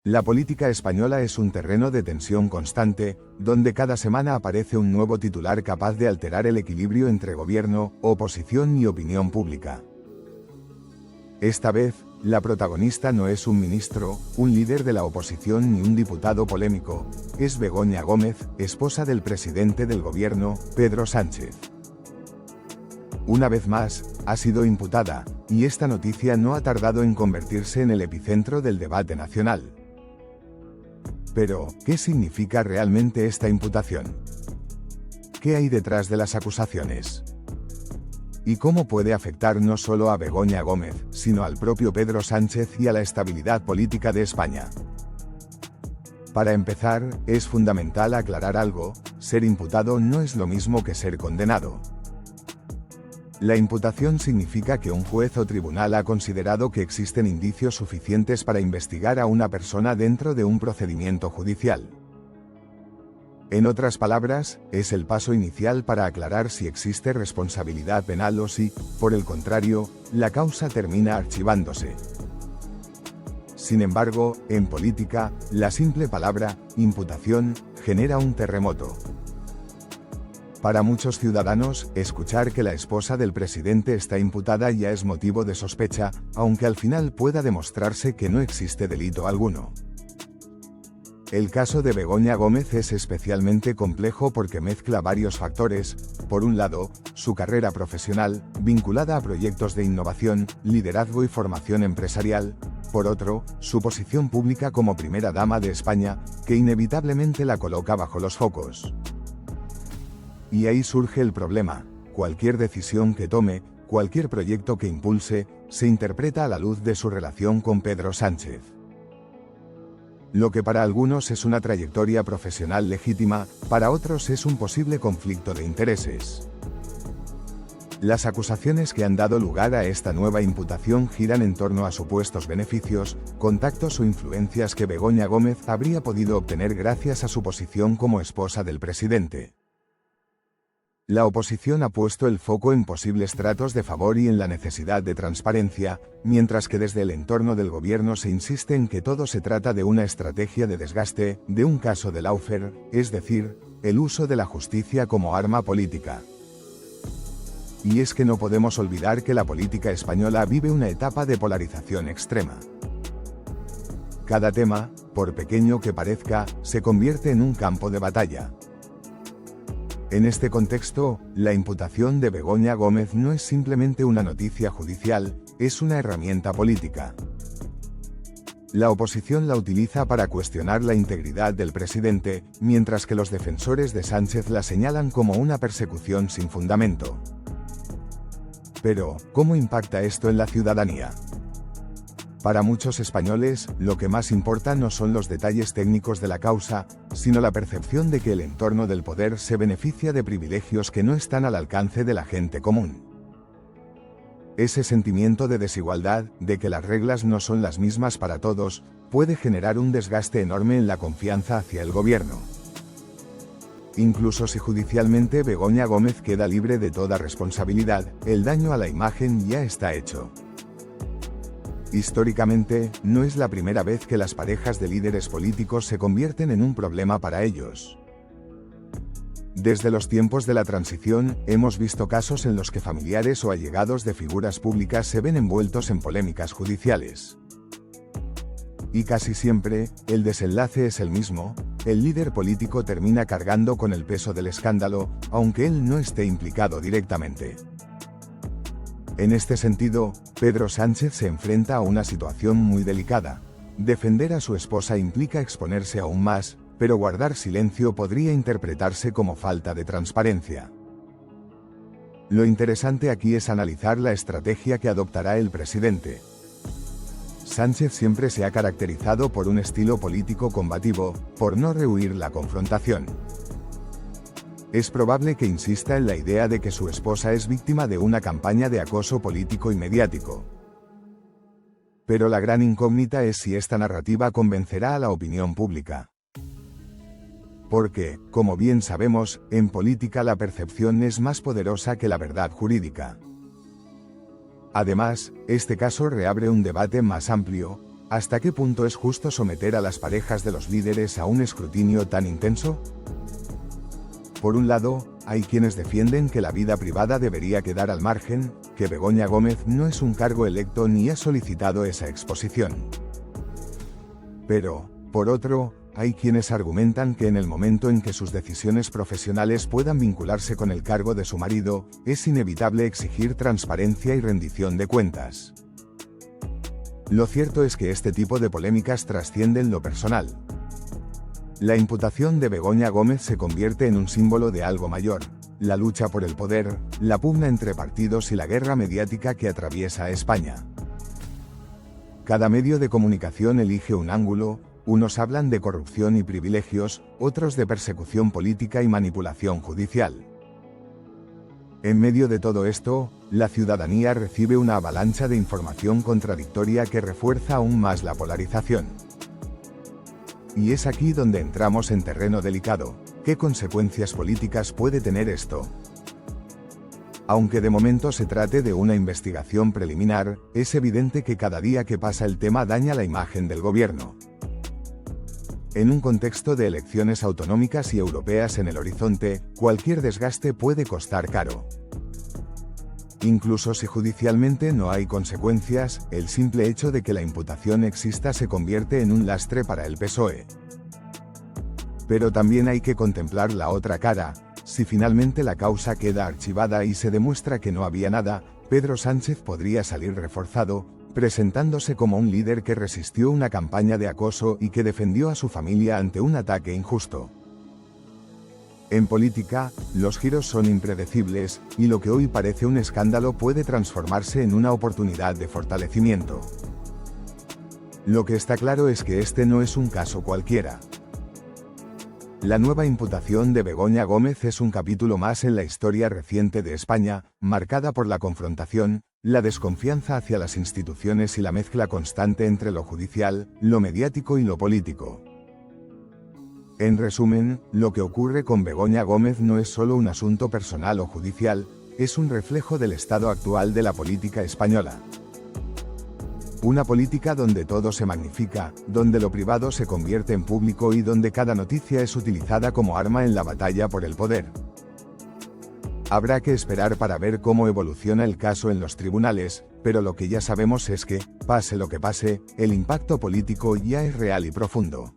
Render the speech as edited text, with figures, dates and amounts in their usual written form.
La política española es un terreno de tensión constante, donde cada semana aparece un nuevo titular capaz de alterar el equilibrio entre gobierno, oposición y opinión pública. Esta vez, la protagonista no es un ministro, un líder de la oposición ni un diputado polémico, es Begoña Gómez, esposa del presidente del gobierno, Pedro Sánchez. Una vez más, ha sido imputada, y esta noticia no ha tardado en convertirse en el epicentro del debate nacional. Pero, ¿qué significa realmente esta imputación? ¿Qué hay detrás de las acusaciones? ¿Y cómo puede afectar no solo a Begoña Gómez, sino al propio Pedro Sánchez y a la estabilidad política de España? Para empezar, es fundamental aclarar algo: ser imputado no es lo mismo que ser condenado. La imputación significa que un juez o tribunal ha considerado que existen indicios suficientes para investigar a una persona dentro de un procedimiento judicial. En otras palabras, es el paso inicial para aclarar si existe responsabilidad penal o si, por el contrario, la causa termina archivándose. Sin embargo, en política, la simple palabra imputación genera un terremoto. Para muchos ciudadanos, escuchar que la esposa del presidente está imputada ya es motivo de sospecha, aunque al final pueda demostrarse que no existe delito alguno. El caso de Begoña Gómez es especialmente complejo porque mezcla varios factores: por un lado, su carrera profesional, vinculada a proyectos de innovación, liderazgo y formación empresarial; por otro, su posición pública como primera dama de España, que inevitablemente la coloca bajo los focos. Y ahí surge el problema: cualquier decisión que tome, cualquier proyecto que impulse, se interpreta a la luz de su relación con Pedro Sánchez. Lo que para algunos es una trayectoria profesional legítima, para otros es un posible conflicto de intereses. Las acusaciones que han dado lugar a esta nueva imputación giran en torno a supuestos beneficios, contactos o influencias que Begoña Gómez habría podido obtener gracias a su posición como esposa del presidente. La oposición ha puesto el foco en posibles tratos de favor y en la necesidad de transparencia, mientras que desde el entorno del gobierno se insiste en que todo se trata de una estrategia de desgaste, de un caso de lawfare, es decir, el uso de la justicia como arma política. Y es que no podemos olvidar que la política española vive una etapa de polarización extrema. Cada tema, por pequeño que parezca, se convierte en un campo de batalla. En este contexto, la imputación de Begoña Gómez no es simplemente una noticia judicial, es una herramienta política. La oposición la utiliza para cuestionar la integridad del presidente, mientras que los defensores de Sánchez la señalan como una persecución sin fundamento. Pero, ¿cómo impacta esto en la ciudadanía? Para muchos españoles, lo que más importa no son los detalles técnicos de la causa, sino la percepción de que el entorno del poder se beneficia de privilegios que no están al alcance de la gente común. Ese sentimiento de desigualdad, de que las reglas no son las mismas para todos, puede generar un desgaste enorme en la confianza hacia el gobierno. Incluso si judicialmente Begoña Gómez queda libre de toda responsabilidad, el daño a la imagen ya está hecho. Históricamente, no es la primera vez que las parejas de líderes políticos se convierten en un problema para ellos. Desde los tiempos de la transición, hemos visto casos en los que familiares o allegados de figuras públicas se ven envueltos en polémicas judiciales. Y casi siempre, el desenlace es el mismo: el líder político termina cargando con el peso del escándalo, aunque él no esté implicado directamente. En este sentido, Pedro Sánchez se enfrenta a una situación muy delicada. Defender a su esposa implica exponerse aún más, pero guardar silencio podría interpretarse como falta de transparencia. Lo interesante aquí es analizar la estrategia que adoptará el presidente. Sánchez siempre se ha caracterizado por un estilo político combativo, por no rehuir la confrontación. Es probable que insista en la idea de que su esposa es víctima de una campaña de acoso político y mediático. Pero la gran incógnita es si esta narrativa convencerá a la opinión pública. Porque, como bien sabemos, en política la percepción es más poderosa que la verdad jurídica. Además, este caso reabre un debate más amplio: ¿Hasta qué punto es justo someter a las parejas de los líderes a un escrutinio tan intenso? Por un lado, hay quienes defienden que la vida privada debería quedar al margen, que Begoña Gómez no es un cargo electo ni ha solicitado esa exposición. Pero, por otro, hay quienes argumentan que en el momento en que sus decisiones profesionales puedan vincularse con el cargo de su marido, es inevitable exigir transparencia y rendición de cuentas. Lo cierto es que este tipo de polémicas trascienden lo personal. La imputación de Begoña Gómez se convierte en un símbolo de algo mayor: la lucha por el poder, la pugna entre partidos y la guerra mediática que atraviesa a España. Cada medio de comunicación elige un ángulo. Unos hablan de corrupción y privilegios, otros de persecución política y manipulación judicial. En medio de todo esto, la ciudadanía recibe una avalancha de información contradictoria que refuerza aún más la polarización. Y es aquí donde entramos en terreno delicado. ¿Qué consecuencias políticas puede tener esto? Aunque de momento se trate de una investigación preliminar, es evidente que cada día que pasa el tema daña la imagen del gobierno. En un contexto de elecciones autonómicas y europeas en el horizonte, cualquier desgaste puede costar caro. Incluso si judicialmente no hay consecuencias, el simple hecho de que la imputación exista se convierte en un lastre para el PSOE. Pero también hay que contemplar la otra cara. Si finalmente la causa queda archivada y se demuestra que no había nada, Pedro Sánchez podría salir reforzado, presentándose como un líder que resistió una campaña de acoso y que defendió a su familia ante un ataque injusto. En política, los giros son impredecibles, y lo que hoy parece un escándalo puede transformarse en una oportunidad de fortalecimiento. Lo que está claro es que este no es un caso cualquiera. La nueva imputación de Begoña Gómez es un capítulo más en la historia reciente de España, marcada por la confrontación, la desconfianza hacia las instituciones y la mezcla constante entre lo judicial, lo mediático y lo político. En resumen, lo que ocurre con Begoña Gómez no es solo un asunto personal o judicial, es un reflejo del estado actual de la política española. Una política donde todo se magnifica, donde lo privado se convierte en público y donde cada noticia es utilizada como arma en la batalla por el poder. Habrá que esperar para ver cómo evoluciona el caso en los tribunales, pero lo que ya sabemos es que, pase lo que pase, el impacto político ya es real y profundo.